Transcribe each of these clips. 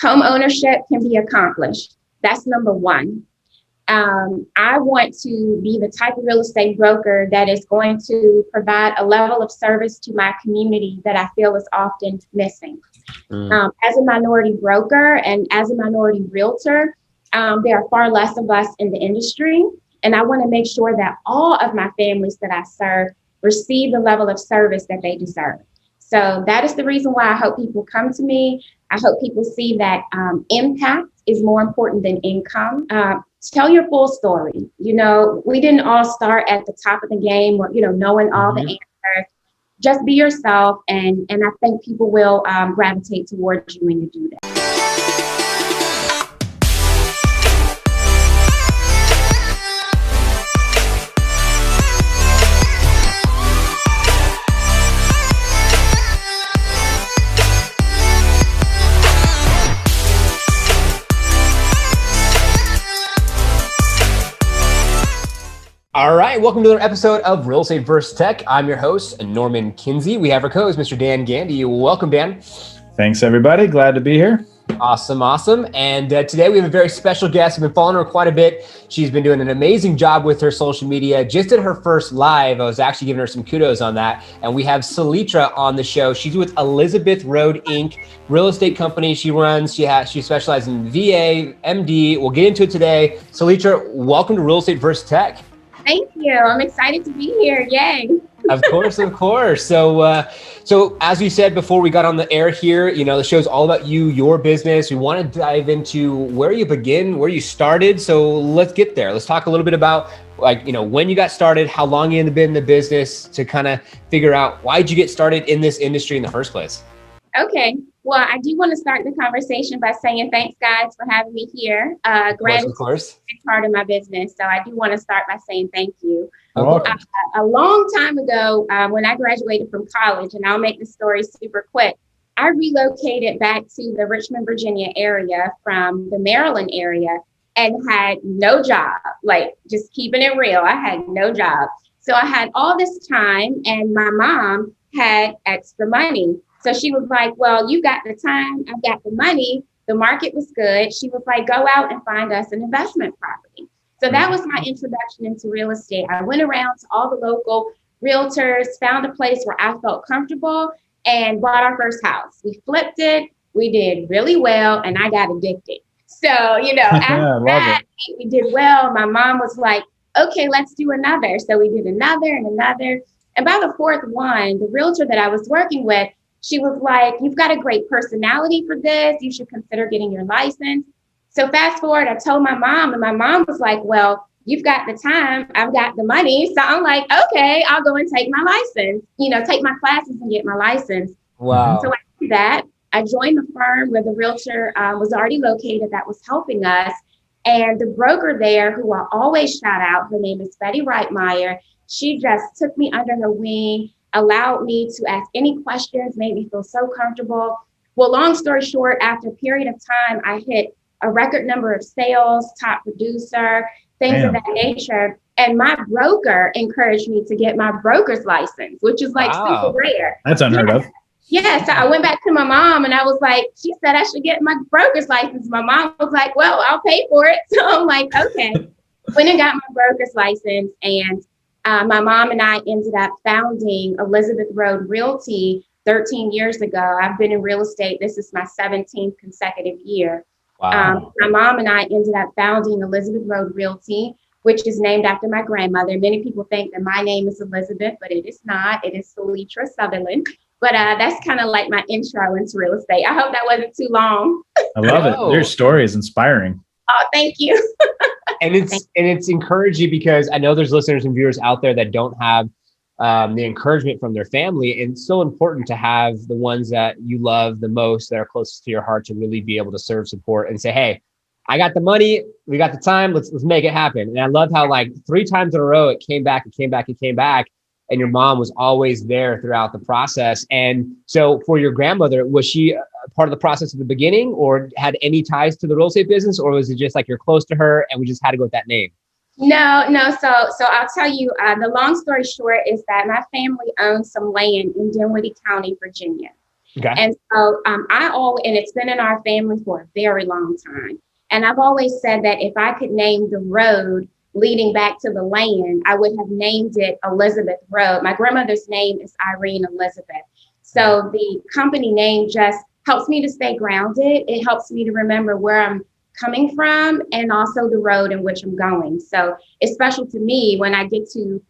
Home ownership can be accomplished. That's number one. I want to be the type of real estate broker that is going to provide a level of service to my community that I feel is often missing. As a minority broker and as a minority realtor, there are far less of us in the industry. And I want to make sure that all of my families that I serve receive the level of service that they deserve. So that is the reason why I hope people come to me. I hope people see that impact is more important than income. Tell your full story. You know, we didn't all start at the top of the game or, knowing all the answers. Just be yourself. And I think people will gravitate towards you when you do that. All right, welcome to another episode of Real Estate vs. Tech. I'm your host, Norman Kinsey. We have our co-host, Mr. Dan Gandy. Welcome, Dan. Thanks, everybody. Glad to be here. Awesome. And today we have a very special guest. I've been following her quite a bit. She's been doing an amazing job with her social media. Just at her first live, I was actually giving her some kudos on that. And we have Seletra on the show. She's with Elizabeth Road, Inc., real estate company she runs. She specializes in VA, MD. We'll get into it today. Seletra, welcome to Real Estate vs. Tech. Thank you. I'm excited to be here. Yay. Of course. So as we said before we got on the air here, the show's all about you, your business. We want to dive into where you begin, where you started. So let's get there. Let's talk a little bit about when you got started, how long you've been in the business to kind of figure out why'd you get started in this industry in the first place? Okay. Well, I do want to start the conversation by saying thanks, guys, for having me here. Gratitude is a big part of my business. So I do want to start by saying thank you. A long time ago, when I graduated from college, and I'll make the story super quick, I relocated back to the Richmond, Virginia area from the Maryland area and had no job, like just keeping it real. I had no job. So I had all this time and my mom had extra money. So she was like, well, you got the time, I've got the money. The market was good. She was like, go out and find us an investment property. So that was my introduction into real estate. I went around to all the local realtors, found a place where I felt comfortable and bought our first house. We flipped it. We did really well and I got addicted. So, after that, we did well. My mom was like, okay, let's do another. So we did another and another. And by the fourth one, the realtor that I was working with, she was like, you've got a great personality for this. You should consider getting your license. So fast forward, I told my mom and my mom was like, well, you've got the time. I've got the money. So I'm like, okay, I'll go and take my license, take my classes and get my license. Wow. So I did that. I joined the firm where the realtor was already located that was helping us. And the broker there, who I always shout out, her name is Betty Reitmeyer. She just took me under her wing, allowed me to ask any questions, made me feel so comfortable. Well, long story short, after a period of time, I hit a record number of sales, top producer, things of that nature. And my broker encouraged me to get my broker's license, which is like super rare. That's unheard of. Yeah, so I went back to my mom and I was like, she said I should get my broker's license. My mom was like, well, I'll pay for it. So I'm like, okay. Went and got my broker's license and my mom and I ended up founding Elizabeth Road Realty 13 years ago. I've been in real estate. This is my 17th consecutive year. Wow. My mom and I ended up founding Elizabeth Road Realty, which is named after my grandmother. Many people think that my name is Elizabeth, but it is not. It is Seletra Sutherland. But that's kind of like my intro into real estate. I hope that wasn't too long. I love it. Your story is inspiring. Oh, thank you. And it's encouraging because I know there's listeners and viewers out there that don't have the encouragement from their family. And it's so important to have the ones that you love the most, that are closest to your heart, to really be able to serve, support, and say, hey, I got the money, we got the time, let's make it happen. And I love how like 3 times in a row it came back. And your mom was always there throughout the process. And so for your grandmother, was she part of the process at the beginning or had any ties to the real estate business? Or was it just like you're close to her and we just had to go with that name? No. So I'll tell you, the long story short is that my family owns some land in Dinwiddie County, Virginia. Okay. And so and it's been in our family for a very long time. And I've always said that if I could name the road leading back to the land, I would have named it Elizabeth Road. My grandmother's name is Irene Elizabeth. So the company name just helps me to stay grounded. It helps me to remember where I'm coming from and also the road in which I'm going. So it's special to me when I get to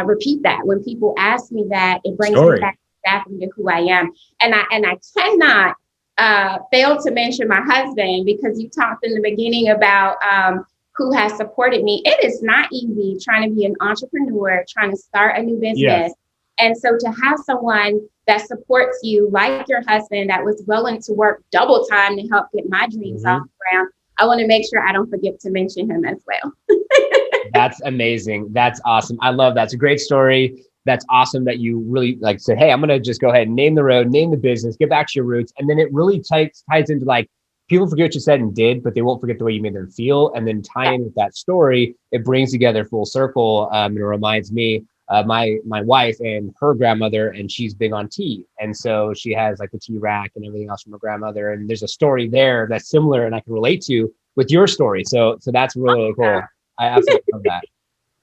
repeat that. When people ask me that, it brings me back exactly to who I am. And I cannot fail to mention my husband, because you talked in the beginning about who has supported me. It is not easy trying to be an entrepreneur, trying to start a new business. Yes. And so to have someone that supports you, like your husband, that was willing to work double time to help get my dreams off the ground, I want to make sure I don't forget to mention him as well. That's amazing. That's awesome. I love that. It's a great story. That's awesome that you really said, hey, I'm going to just go ahead and name the road, name the business, get back to your roots. And then it really ties into people forget what you said and did, but they won't forget the way you made them feel. And then tie in with that story, it brings together full circle. And it reminds me of my wife and her grandmother, and she's big on tea. And so she has the tea rack and everything else from her grandmother. And there's a story there that's similar and I can relate to with your story. So that's really cool. I absolutely love that.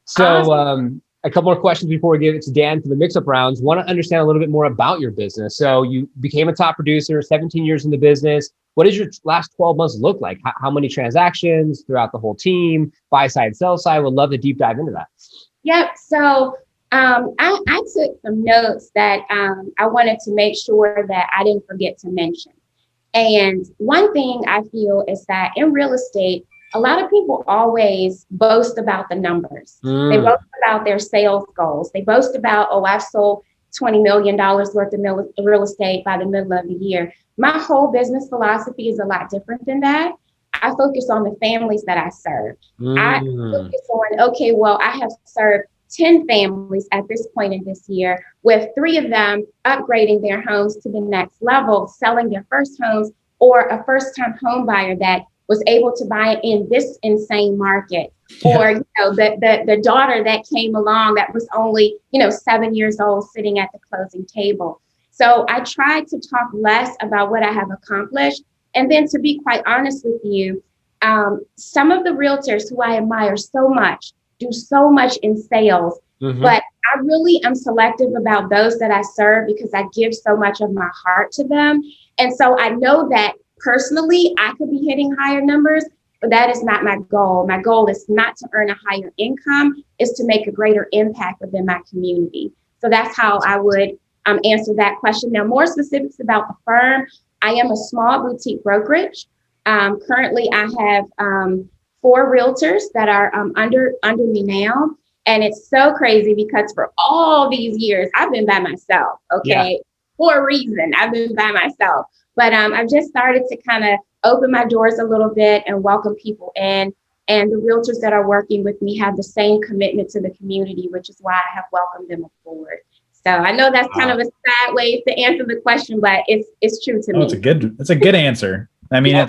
So a couple more questions before we give it to Dan for the mix-up rounds. Want to understand a little bit more about your business. So you became a top producer, 17 years in the business. What does your last 12 months look like? How many transactions throughout the whole team, buy side, sell side? Would love to deep dive into that. Yep. So I took some notes that I wanted to make sure that I didn't forget to mention. And one thing I feel is that in real estate, a lot of people always boast about the numbers. They boast about their sales goals. They boast about, I've sold $20 million worth of real estate by the middle of the year. My whole business philosophy is a lot different than that. I focus on the families that I serve. I focus on, I have served 10 families at this point in this year, with 3 of them upgrading their homes to the next level, selling their first homes, or a first-time home buyer that was able to buy in this insane market. Or, the daughter that came along that was only, 7 years old sitting at the closing table. So I tried to talk less about what I have accomplished. And then, to be quite honest with you, some of the realtors who I admire so much do so much in sales, but I really am selective about those that I serve because I give so much of my heart to them. And so I know that personally, I could be hitting higher numbers, but that is not my goal. My goal is not to earn a higher income, is to make a greater impact within my community. So that's how I would answer that question. Now, more specifics about the firm. I am a small boutique brokerage. Currently, I have 4 realtors that are under me now. And it's so crazy because for all these years, I've been by myself, for a reason. I've been by myself. But I've just started to kind of open my doors a little bit and welcome people in. And the realtors that are working with me have the same commitment to the community, which is why I have welcomed them aboard. So I know that's kind of a sad way to answer the question, but it's true to me. It's a good answer. I mean,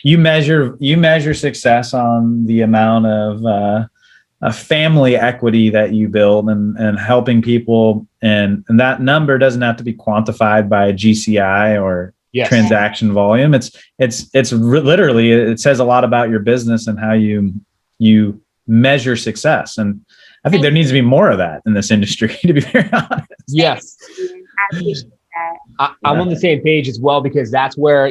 you measure success on the amount of a family equity that you build and helping people. And that number doesn't have to be quantified by GCI or transaction volume. It's literally, it says a lot about your business and how you measure success. And I think there needs to be more of that in this industry, to be very honest. Yes. I appreciate that. I'm on the same page as well, because that's where,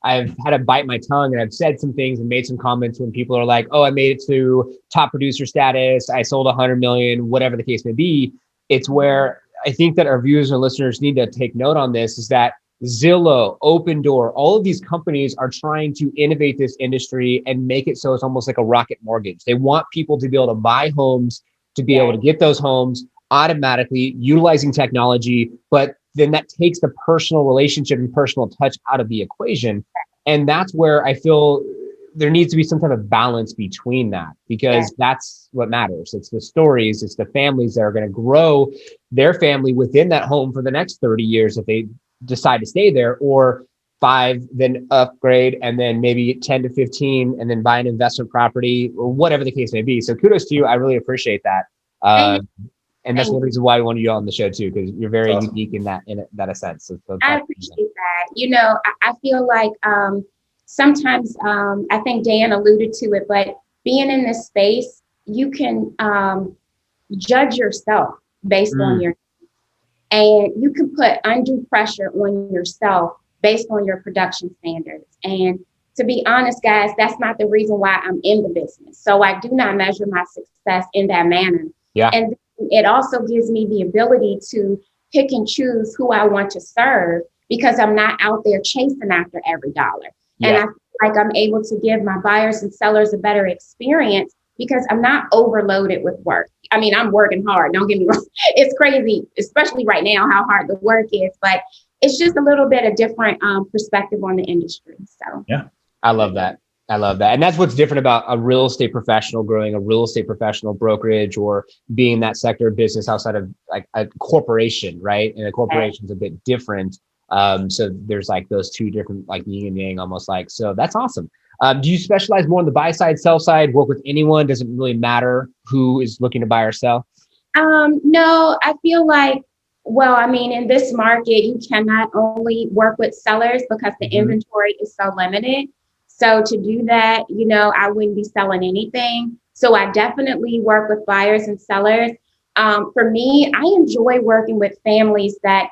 I've had to bite my tongue, and I've said some things and made some comments when people are like, oh, I made it to top producer status, I sold 100 million, whatever the case may be. It's where I think that our viewers and listeners need to take note on this, is that Zillow, Open Door, all of these companies are trying to innovate this industry and make it so it's almost like a rocket mortgage. They want people to be able to buy homes, to be able to get those homes automatically utilizing technology, but then that takes the personal relationship and personal touch out of the equation. And that's where I feel there needs to be some kind of balance between that, because that's what matters. It's the stories, it's the families that are going to grow their family within that home for the next 30 years if they decide to stay there, or 5, then upgrade, and then maybe 10 to 15, and then buy an investment property, or whatever the case may be. So kudos to you. I really appreciate that. And that's one reason why I wanted you on the show too, because you're very unique in that sense. So I appreciate that. You know, I feel like sometimes I think Dan alluded to it, but being in this space, you can judge yourself based on your, and you can put undue pressure on yourself based on your production standards. And to be honest, guys, that's not the reason why I'm in the business. So I do not measure my success in that manner. Yeah. And it also gives me the ability to pick and choose who I want to serve, because I'm not out there chasing after every dollar. Yeah. And I feel like I'm able to give my buyers and sellers a better experience because I'm not overloaded with work. I mean, I'm working hard. Don't get me wrong. It's crazy, especially right now, how hard the work is, but it's just a little bit of different perspective on the industry. So yeah, I love that. I love that. And that's what's different about a real estate professional growing a real estate professional brokerage or being that sector of business outside of like a corporation, right? And a corporation is a bit different. So there's like those two different like yin and yang almost like, so that's awesome. Do you specialize more on the buy side, sell side, work with anyone? Does it really matter who is looking to buy or sell? No, I feel like, well, I mean, in this market, you cannot only work with sellers because the inventory is so limited. So to do that, you know, I wouldn't be selling anything. So I definitely work with buyers and sellers. For me, I enjoy working with families that,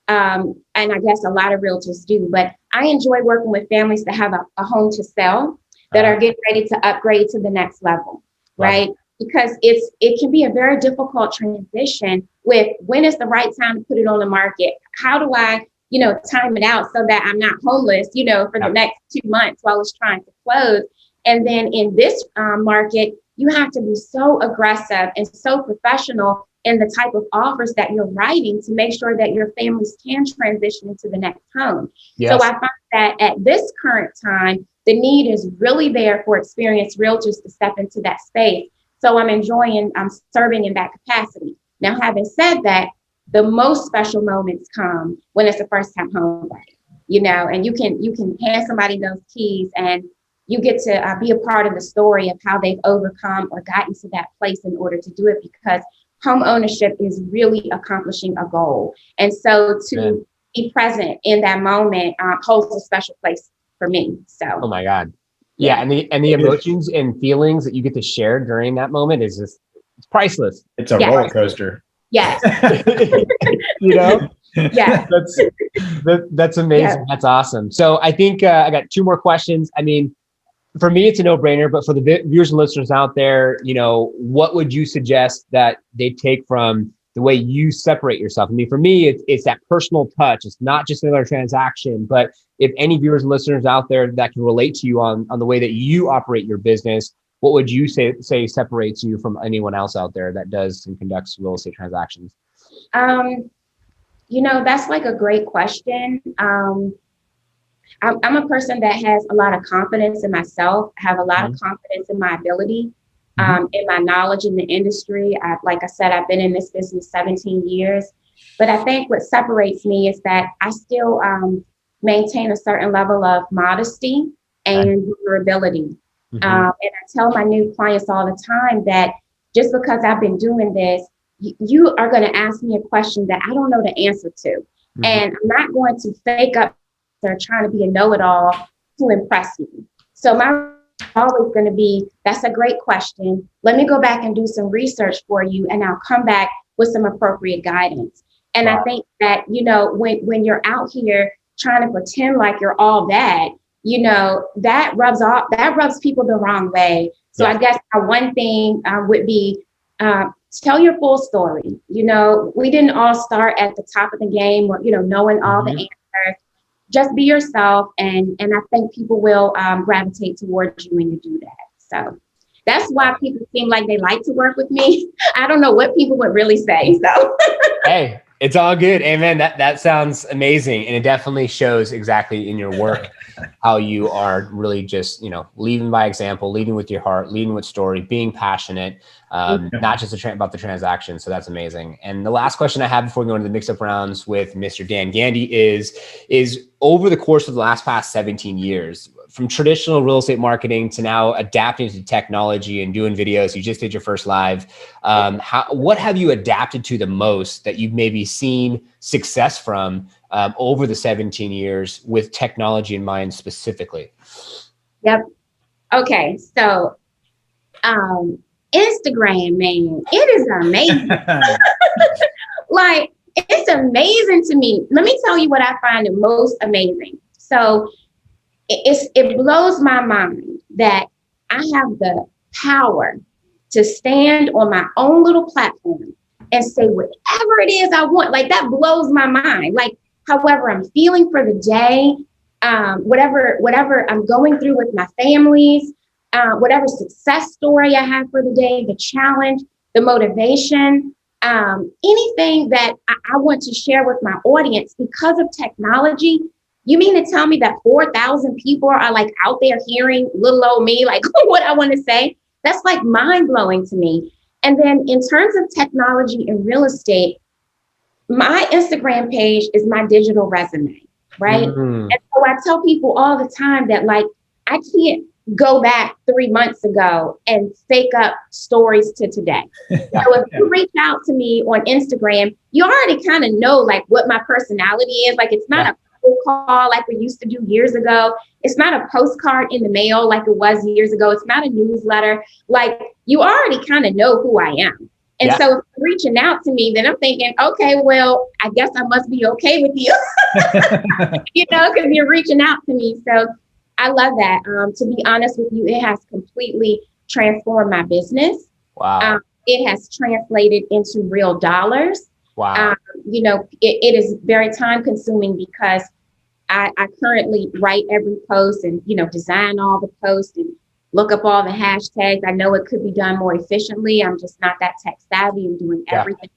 and I guess a lot of realtors do, but I enjoy working with families that have a home to sell, that are getting ready to upgrade to the next level, right? Because it can be a very difficult transition with when is the right time to put it on the market? How do I, you know, time it out so that I'm not homeless, you know, for the next 2 months while it's trying to close. And then in this market, you have to be so aggressive and so professional in the type of offers that you're writing to make sure that your families can transition into the next home. Yes. So I find that at this current time, the need is really there for experienced realtors to step into that space. So I'm enjoying serving in that capacity. Now, having said that, the most special moments come when it's a first time home buyer, you know, and you can hand somebody those keys and you get to be a part of the story of how they've overcome or gotten to that place in order to do it, because home ownership is really accomplishing a goal. And so to be present in that moment holds a special place for me. So, oh my God. Yeah. And the emotions and feelings that you get to share during that moment is just, it's priceless. It's a roller coaster. Yes. You know? Yeah. That's amazing. Yeah. That's awesome. So I think I got 2 more questions. I mean, for me, it's a no-brainer, but for the viewers and listeners out there, you know, what would you suggest that they take from the way you separate yourself? I mean, for me, it's that personal touch. It's not just another transaction, but if any viewers and listeners out there that can relate to you on the way that you operate your business, what would you say separates you from anyone else out there that does and conducts real estate transactions? You know, that's like a great question. I'm a person that has a lot of confidence in myself. I have a lot of confidence in my ability, in my knowledge in the industry. Like I said, I've been in this business 17 years, but I think what separates me is that I still maintain a certain level of modesty and vulnerability. And I tell my new clients all the time that just because I've been doing this, you are going to ask me a question that I don't know the answer to. And I'm not going to fake up or trying to be a know-it-all to impress you. So my always going to be, that's a great question. Let me go back and do some research for you, and I'll come back with some appropriate guidance. And I think that, you know, when you're out here trying to pretend like you're all that, you know, that rubs people the wrong way. So I guess one thing would be tell your full story. You know, we didn't all start at the top of the game or, you know, knowing all the answers. Just be yourself. And I think people will gravitate towards you when you do that. So that's why people seem like they like to work with me. I don't know what people would really say. So hey, it's all good. Amen. That sounds amazing. And it definitely shows exactly in your work how you are really just, you know, leading by example, leading with your heart, leading with story, being passionate, not just about the transaction. So that's amazing. And the last question I have before we go into the mix-up rounds with Mr. Dan Gandy is over the course of the past 17 years, from traditional real estate marketing to now adapting to technology and doing videos. You just did your first live. What have you adapted to the most that you've maybe seen success from over the 17 years with technology in mind specifically? Yep. Okay. So, Instagram, man, it is amazing. Like, it's amazing to me. Let me tell you what I find the most amazing. So it blows my mind that I have the power to stand on my own little platform and say whatever it is I want. Like, that blows my mind. Like, however I'm feeling for the day, whatever I'm going through with my families, whatever success story I have for the day, the challenge, the motivation, anything that I want to share with my audience because of technology. You mean to tell me that 4,000 people are like out there hearing little old me, like what I want to say? That's like mind blowing to me. And then in terms of technology and real estate, my Instagram page is my digital resume, right? Mm-hmm. And so I tell people all the time that, like, I can't go back 3 months ago and fake up stories to today. So if you reach out to me on Instagram, you already kind of know like what my personality is. Like, it's not a cold call like we used to do years ago. It's not a postcard in the mail like it was years ago. It's not a newsletter. Like, you already kind of know who I am. And so if you're reaching out to me, then I'm thinking, okay, well, I guess I must be okay with you, you know, because you're reaching out to me. So I love that. To be honest with you, it has completely transformed my business. Wow. It has translated into real dollars. Wow. You know, it is very time consuming because I currently write every post and, you know, design all the posts and look up all the hashtags. I know it could be done more efficiently. I'm just not that tech savvy and doing everything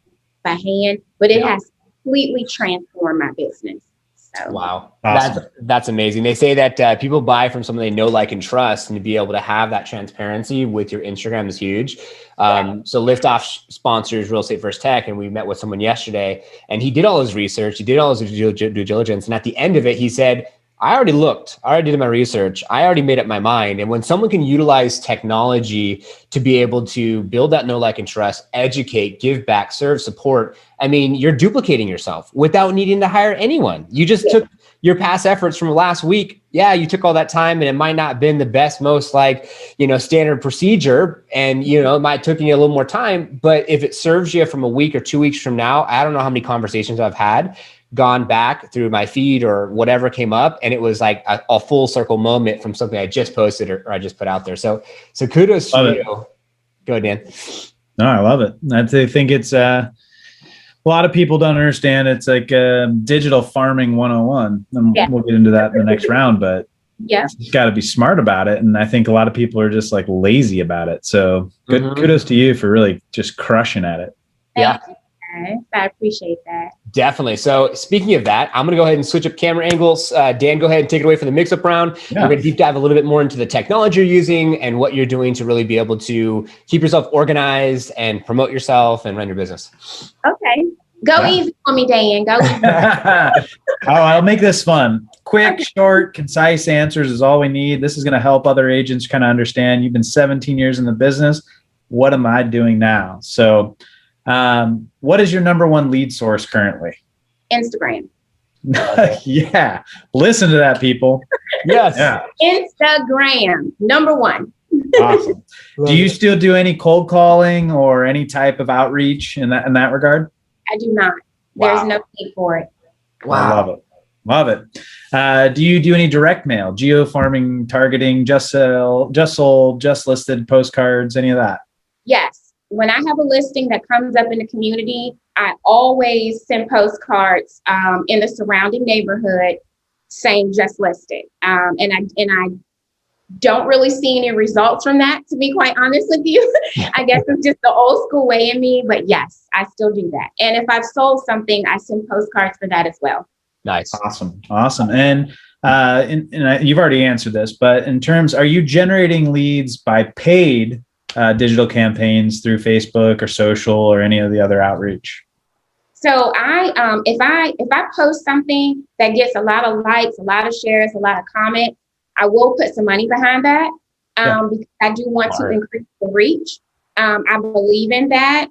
by hand, but it has completely transformed my business. So. Wow. Awesome. That's amazing. They say that people buy from someone they know, like, and trust, and to be able to have that transparency with your Instagram is huge. So Liftoff sponsors Real Estate First Tech, and we met with someone yesterday, and he did all his research. He did all his due diligence. And at the end of it, he said, I already looked, I already did my research. I already made up my mind. And when someone can utilize technology to be able to build that know, like, and trust, educate, give back, serve, support, I mean, you're duplicating yourself without needing to hire anyone. You just took your past efforts from last week. Yeah, you took all that time, and it might not have been the best, most like, you know, standard procedure. And, you know, it might have taken you a little more time, but if it serves you from a week or 2 weeks from now, I don't know how many conversations I've had gone back through my feed or whatever came up, and it was like a full circle moment from something I just posted or I just put out there. So kudos to you. Go ahead, Dan. No, I love it. I think it's a lot of people don't understand. It's like digital farming 101. And we'll get into that in the next round, but you got to be smart about it. And I think a lot of people are just like lazy about it. So kudos to you for really just crushing at it. Yeah. I appreciate that. Definitely. So speaking of that, I'm going to go ahead and switch up camera angles. Dan, go ahead and take it away from the mix-up round. Yeah. We're going to deep dive a little bit more into the technology you're using and what you're doing to really be able to keep yourself organized and promote yourself and run your business. Okay. Go easy on me, Dan. Go easy. I'll make this fun. Quick, short, concise answers is all we need. This is going to help other agents kind of understand. You've been 17 years in the business. What am I doing now? So what is your number one lead source currently? Instagram. Yeah. Listen to that, people. Yes. Yeah. Instagram, number one. Awesome. Do you still do any cold calling or any type of outreach in that regard? I do not. There's no need for it. Wow. I love it. Love it. Do you do any direct mail, geo farming, targeting, just sold, just listed, postcards, any of that? Yes. When I have a listing that comes up in the community, I always send postcards in the surrounding neighborhood saying just listed. And I don't really see any results from that, to be quite honest with you. I guess it's just the old school way in me, but yes, I still do that. And if I've sold something, I send postcards for that as well. Nice. Awesome. And you've already answered this, but in terms, are you generating leads by paid digital campaigns through Facebook or social or any of the other outreach? So if I post something that gets a lot of likes, a lot of shares, a lot of comments, I will put some money behind that because I do want to increase the reach. I believe in that.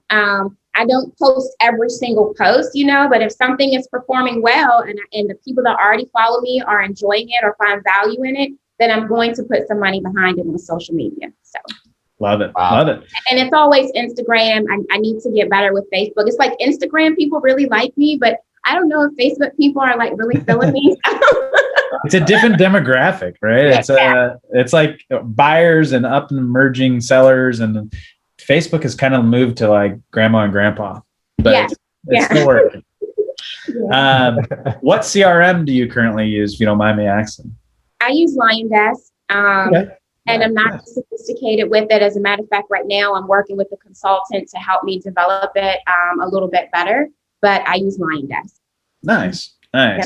I don't post every single post, but if something is performing well and the people that already follow me are enjoying it or find value in it, then I'm going to put some money behind it on social media. So love it. Love it. And it's always Instagram. I need to get better with Facebook. It's like Instagram people really like me, but I don't know if Facebook people are like really feeling me. It's a different demographic, right? It's like buyers and up and emerging sellers, and Facebook has kind of moved to like grandma and grandpa, but it's still working. What CRM do you currently use, if you don't mind me asking? I use LionDesk, and I'm not sophisticated with it. As a matter of fact, right now I'm working with a consultant to help me develop it a little bit better, but I use LionDesk. Nice. Yep.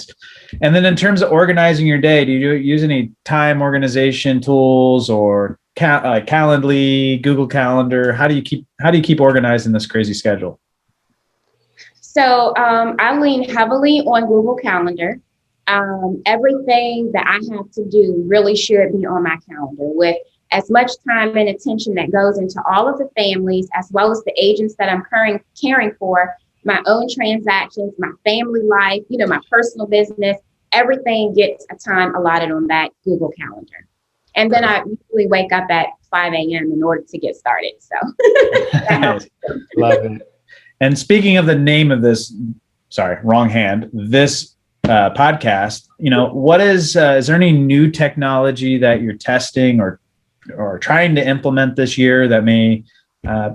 And then in terms of organizing your day, do you use any time organization tools or Calendly, Google Calendar? How do you keep organized in this crazy schedule? So I lean heavily on Google Calendar. Everything that I have to do really should be on my calendar, with as much time and attention that goes into all of the families, as well as the agents that I'm caring for, my own transactions, my family life, my personal business. Everything gets a time allotted on that Google Calendar. And then I usually wake up at 5 a.m. in order to get started. So love it. And speaking of the name of this, this podcast, what is there any new technology that you're testing or trying to implement this year that may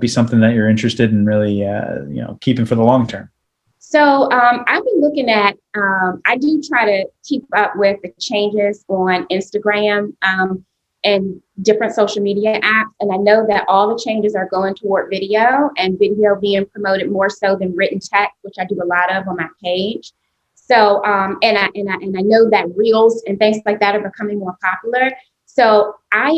be something that you're interested in really, keeping for the long term? So I've been looking at, I do try to keep up with the changes on Instagram and different social media apps. And I know that all the changes are going toward video, and video being promoted more so than written text, which I do a lot of on my page. So, and I know that reels and things like that are becoming more popular. So I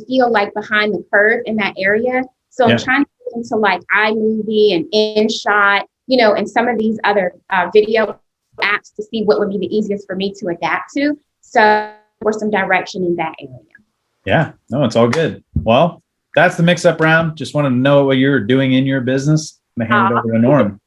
feel like behind the curve in that area. So I'm trying to get into like iMovie and InShot, and some of these other video apps to see what would be the easiest for me to adapt to. So for some direction in that area. Yeah, no, it's all good. Well, that's the mix-up round. Just want to know what you're doing in your business. I'm gonna hand it over to Norm.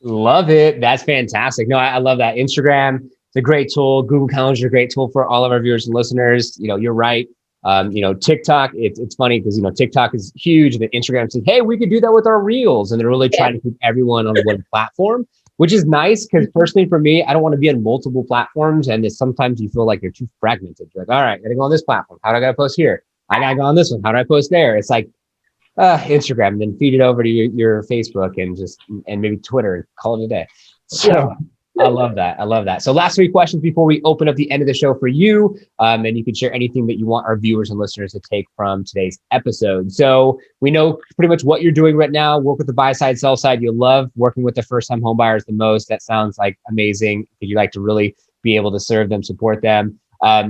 Love it. That's fantastic. No, I love that. Instagram is a great tool. Google Calendar is a great tool for all of our viewers and listeners. You're right. TikTok, it's funny because, TikTok is huge. And Instagram says, hey, we could do that with our reels. And they're really trying to keep everyone on one platform, which is nice because personally for me, I don't want to be on multiple platforms. And sometimes you feel like you're too fragmented. You're like, all right, I gotta go on this platform. How do I gotta post here? I gotta go on this one. How do I post there? It's like Instagram, and then feed it over to your Facebook and maybe Twitter and call it a day. So I love that. So last 3 questions before we open up the end of the show for you. And you can share anything that you want our viewers and listeners to take from today's episode. So we know pretty much what you're doing right now. Work with the buy side, sell side. You love working with the first time home buyers the most. That sounds like amazing. You like to really be able to serve them, support them.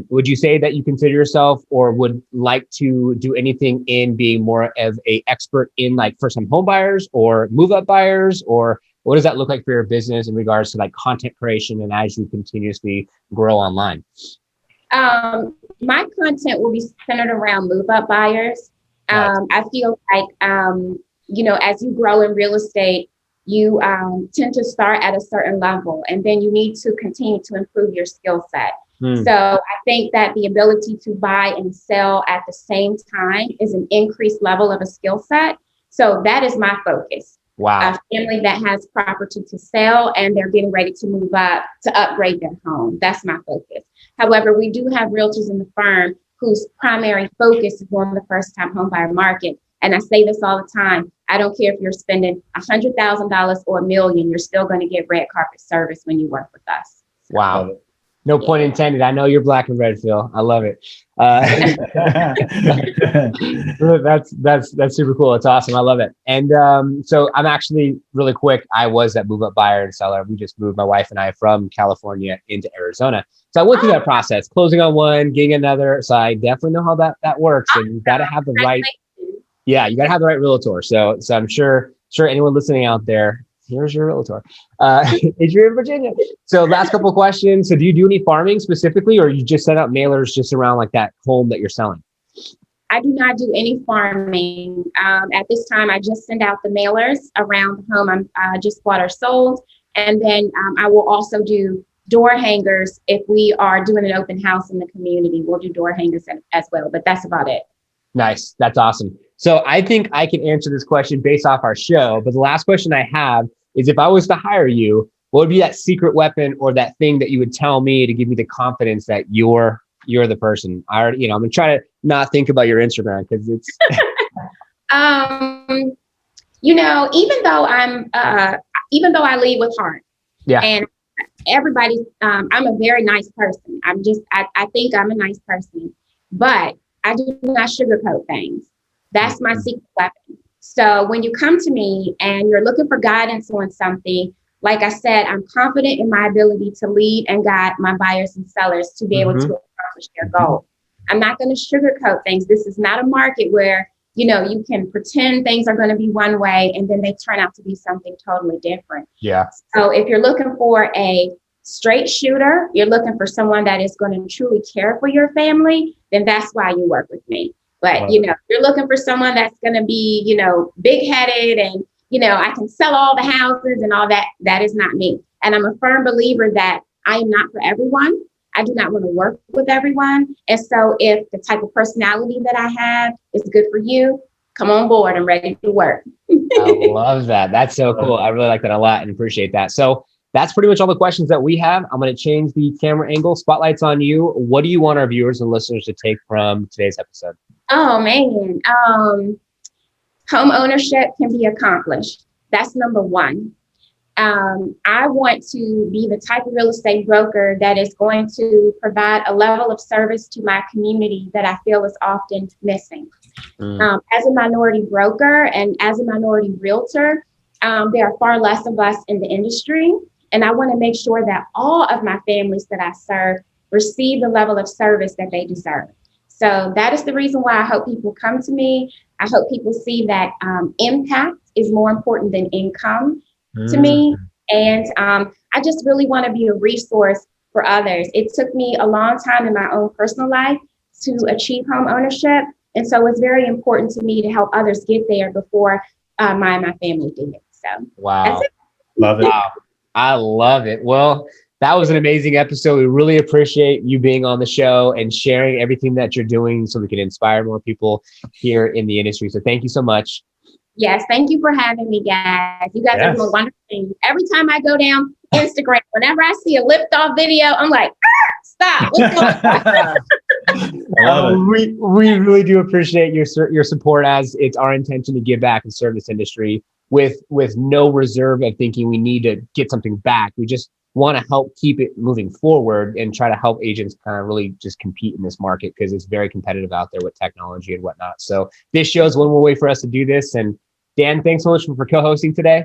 Would you say that you consider yourself or would like to do anything in being more of a expert in like first time home buyers or move up buyers, or what does that look like for your business in regards to like content creation and as you continuously grow online? My content will be centered around move up buyers. I feel like, as you grow in real estate, you tend to start at a certain level and then you need to continue to improve your skill set. So I think that the ability to buy and sell at the same time is an increased level of a skill set. So that is my focus. Wow. A family that has property to sell and they're getting ready to move up to upgrade their home. That's my focus. However, we do have realtors in the firm whose primary focus is on the first time home buyer market. And I say this all the time. I don't care if you're spending $100,000 or $1 million, you're still going to get red carpet service when you work with us. Wow. No point intended. I know you're black and red, Phil. I love it. That's super cool. It's awesome. I love it. And so I'm actually really quick. I was that move up buyer and seller. We just moved, my wife and I, from California into Arizona. So I went through that process, closing on one, getting another. So I definitely know how that works. And you got to have the right. Yeah, you got to have the right realtor. So I'm sure anyone listening out there, here's your realtor. If you're in Virginia. So last couple of questions. So do you do any farming specifically, or you just set up mailers just around like that home that you're selling? I do not do any farming. At this time, I just send out the mailers around the home I'm just bought or sold. And then I will also do door hangers. If we are doing an open house in the community, we'll do door hangers as well. But that's about it. Nice. That's awesome. So I think I can answer this question based off our show. But the last question I have is, if I was to hire you, what would be that secret weapon or that thing that you would tell me to give me the confidence that you're the person? I already, I'm gonna try to not think about your Instagram because it's even though I lead with heart. Yeah. And everybody, I'm a very nice person. I think I'm a nice person, but I do not sugarcoat things. That's my secret weapon. So when you come to me and you're looking for guidance on something, like I said, I'm confident in my ability to lead and guide my buyers and sellers to be able to accomplish their goal. I'm not going to sugarcoat things. This is not a market where, you can pretend things are going to be one way and then they turn out to be something totally different. Yeah. So if you're looking for a straight shooter, you're looking for someone that is going to truly care for your family, then that's why you work with me. But, you're looking for someone that's going to be, big headed and, I can sell all the houses and all that. That is not me. And I'm a firm believer that I am not for everyone. I do not want to work with everyone. And so if the type of personality that I have is good for you, come on board. I'm ready to work. I love that. That's so cool. I really like that a lot and appreciate that. So that's pretty much all the questions that we have. I'm going to change the camera angle. Spotlight's on you. What do you want our viewers and listeners to take from today's episode? Oh, man. Home ownership can be accomplished. That's number one. I want to be the type of real estate broker that is going to provide a level of service to my community that I feel is often missing. As a minority broker and as a minority realtor, there are far less of us in the industry. And I want to make sure that all of my families that I serve receive the level of service that they deserve. So that is the reason why I hope people come to me. I hope people see that impact is more important than income to me. And I just really want to be a resource for others. It took me a long time in my own personal life to achieve home ownership. And so it's very important to me to help others get there before my family did it. So wow. That's it. Love it. Wow. I love it. Well, that was an amazing episode. We really appreciate you being on the show and sharing everything that you're doing so we can inspire more people here in the industry. So thank you so much. Yes, thank you for having me, guys. You guys are doing wonderful things. Every time I go down Instagram, whenever I see a lift off video, I'm like, stop. What's going on? We really do appreciate your support, as it's our intention to give back and serve this industry with no reserve of thinking we need to get something back. We just want to help keep it moving forward and try to help agents kind of really just compete in this market, because it's very competitive out there with technology and whatnot. So this shows one more way for us to do this. And Dan, thanks so much for co-hosting today.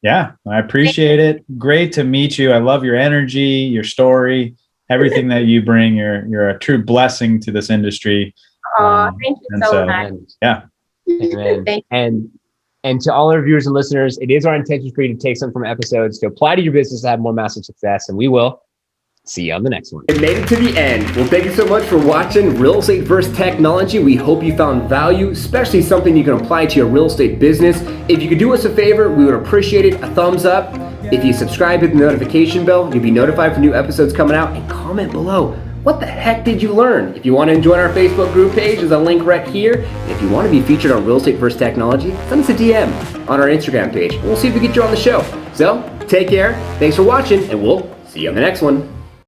Yeah, I appreciate it. Great to meet you. I love your energy, your story, everything that you bring. You're a true blessing to this industry. Oh, thank you so much. Yeah. Amen. And to all our viewers and listeners, it is our intention for you to take some from episodes to apply to your business to have more massive success. And we will see you on the next one. And made it to the end. Well, thank you so much for watching Real Estate vs. Technology. We hope you found value, especially something you can apply to your real estate business. If you could do us a favor, we would appreciate it. A thumbs up. If you subscribe, hit the notification bell. You'll be notified for new episodes coming out. And comment below, what the heck did you learn? If you want to join our Facebook group page, there's a link right here. And if you want to be featured on Real Estate vs. Technology, send us a DM on our Instagram page. We'll see if we get you on the show. So, take care. Thanks for watching, and we'll see you on the next one.